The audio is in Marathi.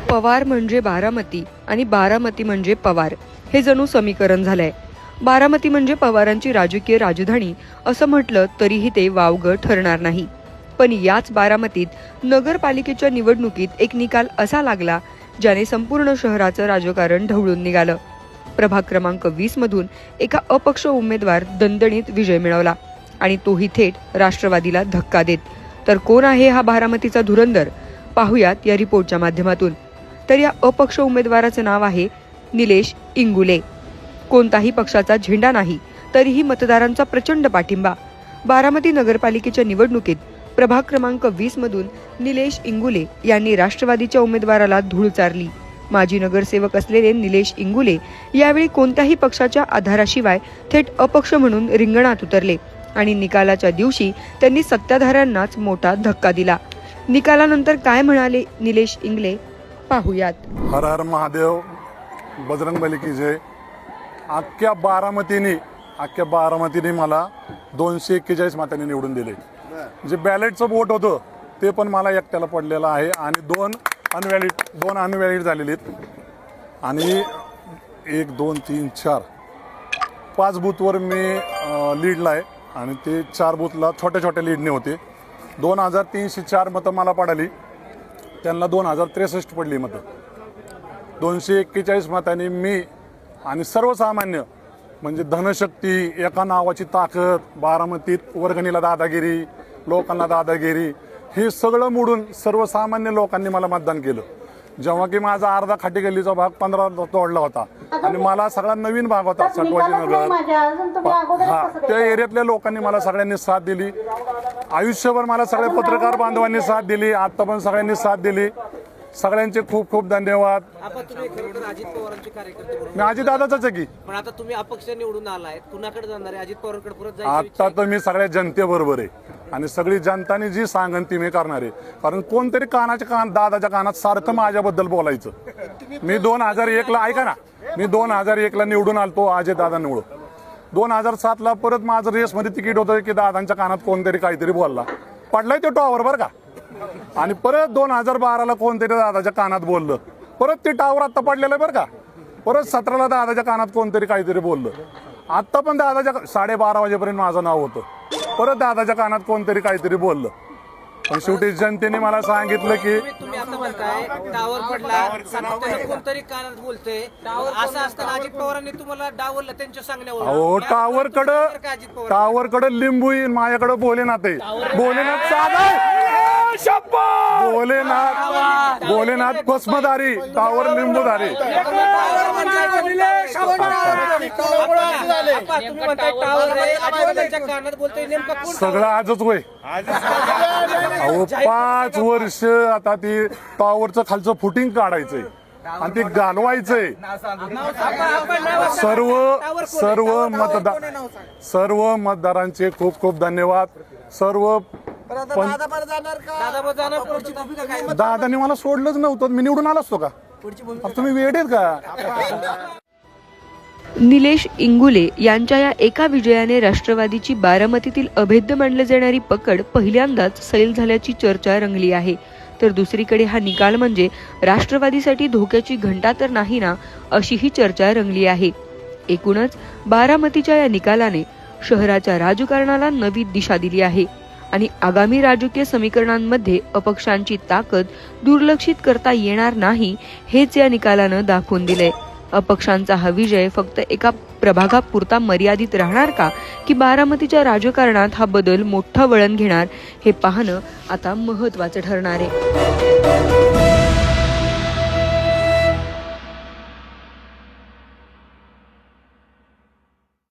पवार म्हणजे बारामती आणि बारामती म्हणजे पवार हे जणू समीकरण झालंय। बारामती म्हणजे पवारांची राजकीय राजधानी असं म्हटलं तरीही ते वावगं ठरणार नाही। पण याच बारामतीत नगरपालिकेच्या निवडणुकीत एक निकाल असा लागला ज्याने संपूर्ण शहराचं राजकारण ढवळून निघालं। प्रभाग क्रमांक 20 मधून एका अपक्ष उमेदवार दणदणीत विजय मिळवला आणि तोही थेट राष्ट्रवादीला धक्का देत। तर कोण आहे हा बारामतीचा धुरंदर, पाहुयात या रिपोर्टच्या माध्यमातून। तर या अपक्ष उमेदवाराचं नाव आहे निलेश इंगुले। कोणताही पक्षाचा झेंडा नाही, तरीही मतदारांचा प्रचंड पाठिंबा। बारामती नगरपालिकेच्या निवडणुकीत प्रभाग क्रमांक 20 मधून निलेश इंगुले यांनी राष्ट्रवादीच्या उमेदवाराला धूळ चारली। माजी नगरसेवक असलेले निलेश इंगुले यावेळी कोणत्याही पक्षाच्या आधाराशिवाय थेट अपक्ष म्हणून रिंगणात उतरले आणि निकालाच्या दिवशी त्यांनी सत्ताधाऱ्यांनाच मोठा धक्का दिला। निकालानंतर काय म्हणाले निलेश इंगले, पाहुयात। हर हर महादेव, बजरंगबली की जय। अख्ख्या बारामतीने मला 241 मतांनी निवडून दिले। जे बॅलेटचं वोट होतं ते पण मला एकट्याला पडलेलं आहे आणि दोन अनव्हॅलिड झालेले आहेत आणि 1 2 3 4 5 बूथवर मी लीडला आहे आणि ते 4 बूथला छोट्या लीडने होते। 2304 मतं मला पडली, त्यांना 2063 पडली मतं। 241 मतांनी मी आणि सर्वसामान्य म्हणजे धनशक्ती, एका नावाची ताकद, बारामतीत वर्गणीला दादागिरी, लोकांना दादागिरी, हे सगळं मोडून सर्वसामान्य लोकांनी मला मतदान केलं। जेव्हा की माझा अर्धा खाटी गल्लीचा भाग 15 तोडला होता आणि मला सगळा नवीन भाग होता सटवाजी नगर, त्या एरियातल्या लोकांनी मला सगळ्यांनी साथ दिली। आयुष्यभर मला सगळे पत्रकार बांधवांनी साथ दिली, आता पण सगळ्यांनी साथ दिली। सगळ्यांचे खूप खूप धन्यवाद। अजित पवारांचे कार्यकर्ते मी अजित दादाच आहे की, पण आता तुम्ही अपक्ष निवडून आलाय, कुणाकडे जाणार आहे? अजित पवारांकडे परत जायचं? आता तर मी सगळ्या जनतेबरोबर आहे आणि सगळी जनताने जी सांगन ती मी करणार आहे। कारण कोणतरी दादाच्या कानात सारखं माझ्याबद्दल बोलायचं। मी 2001ला ऐका ना, मी 2001ला निवडून आलतो अजय दादांमुळं। 2007ला परत माझं रेसमध्ये तिकीट होतं की दादांच्या कानात कोणतरी काहीतरी बोलला, पडलाय तो टॉवर बरं का। आणि परत 2012ला कोणतरी दादाच्या कानात बोललं, परत ते टावर आता पडलेलं आहे बरं का। परत 17ला दादाच्या कानात कोणतरी काहीतरी बोललं, आता पण दादाच्या 12:30 वाजेपर्यंत माझं नाव होतं, परत दादाच्या कानात कोणतरी काहीतरी बोललं। पण शेवटी जनतेने मला सांगितलं की तुम्ही आता म्हणताय टावर पडला, कोणतरी कानात बोलतोय, असं असताना अजित पवारांनी तुम्हाला डावललं त्यांच्या सांगण्यावर। अहो, टावरकडं लिंबू येईन, माझ्याकडे भोलेनाथ आहे। भोलेनाथ साधा भोलेनाथ भस्मधारी, टावर लिंबूधारी। सगळं आजच होय। अहो, 5 वर्ष आता ती टावरचं खालचं फुटिंग काढायचंय आणि ते घालवायचंय। सर्व मतदारांचे खूप खूप धन्यवाद। दादाने मला सोडलंच नव्हतं, मी निवडून आलो असतो का? तुम्ही वेळ आहेत का? निलेश इंगुले यांच्या या एका विजयाने राष्ट्रवादीची बारामतीतील अभेद्य मानली जाणारी पकड पहिल्यांदाच सैल झाल्याची चर्चा रंगली आहे। तर दुसरीकडे हा निकाल म्हणजे राष्ट्रवादीसाठी धोक्याची घंटा तर नाही ना, अशीही चर्चा रंगली आहे। एकूणच बारामतीच्या या निकालाने शहराच्या राजकारणाला नवी दिशा दिली आहे आणि आगामी राजकीय समीकरणांमध्ये अपक्षांची ताकद दुर्लक्षित करता येणार नाही, हेच या निकालानं दाखवून दिलंय। अपक्षांचा हा विजय फक्त एका प्रभागापुरता मर्यादित राहणार का, की बारामतीच्या राजकारणात हा बदल मोठं वळण घेणार, हे पाहणं आता महत्त्वाचं ठरणार आहे।